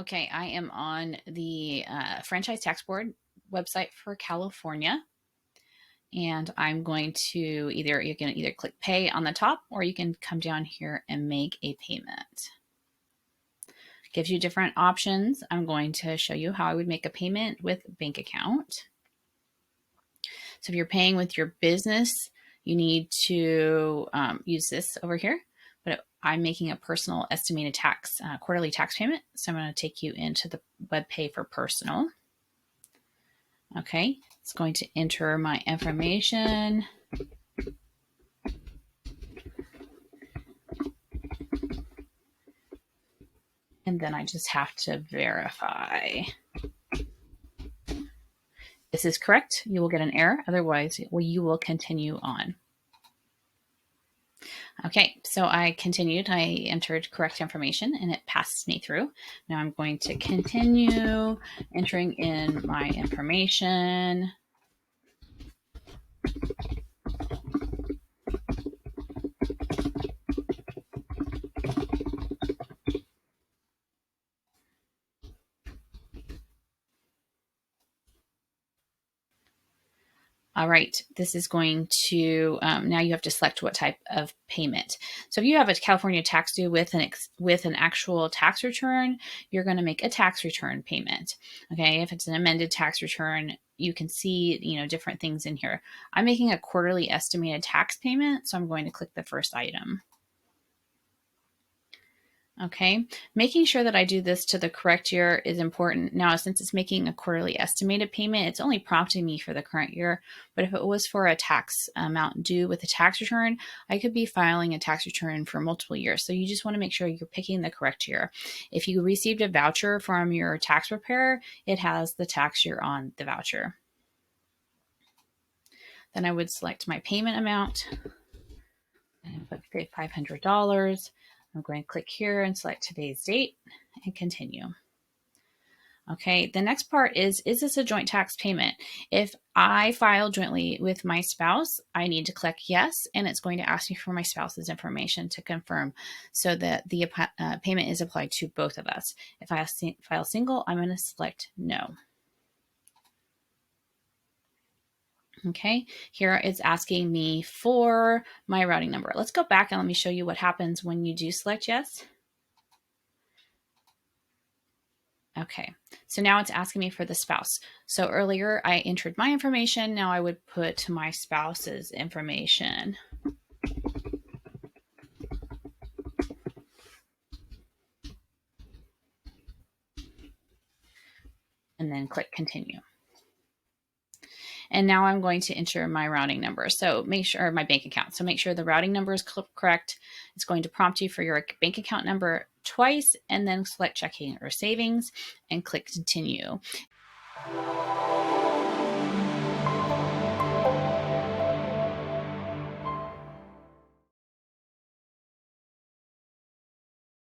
Okay, I am on the Franchise Tax Board website for California, and I'm going to you can either click pay on the top, or you can come down here and make a payment. Gives you different options. I'm going to show you how I would make a payment with bank account. So if you're paying with your business, you need to use this over here. But I'm making a personal estimated tax, quarterly tax payment. So I'm going to take you into the web pay for personal. Okay, it's going to enter my information. And then I just have to verify. This is correct. You will get an error. Otherwise, you will continue on. Okay, so I continued. I entered correct information and it passed me through. Now I'm going to continue entering in my information. All right, this is going to, now you have to select what type of payment. So if you have a California tax due with an actual tax return, you're going to make a tax return payment. Okay, if it's an amended tax return, you can see, different things in here. I'm making a quarterly estimated tax payment, so I'm going to click the first item. Okay, making sure that I do this to the correct year is important. Now, since it's making a quarterly estimated payment, it's only prompting me for the current year. But if it was for a tax amount due with a tax return, I could be filing a tax return for multiple years. So you just want to make sure you're picking the correct year. If you received a voucher from your tax preparer, it has the tax year on the voucher. Then I would select my payment amount and put $500. I'm going to click here and select today's date and continue. Okay, the next part is this a joint tax payment? If I file jointly with my spouse, I need to click yes, and it's going to ask me for my spouse's information to confirm so that the payment is applied to both of us. If I file single, I'm going to select no. Okay, here it's asking me for my routing number. Let's go back and let me show you what happens when you do select yes. Okay, so now it's asking me for the spouse. So earlier I entered my information. Now I would put my spouse's information. And then click continue. And now I'm going to enter my routing number. So make sure, my bank account. So make sure the routing number is correct. It's going to prompt you for your bank account number twice, and then select checking or savings and click continue.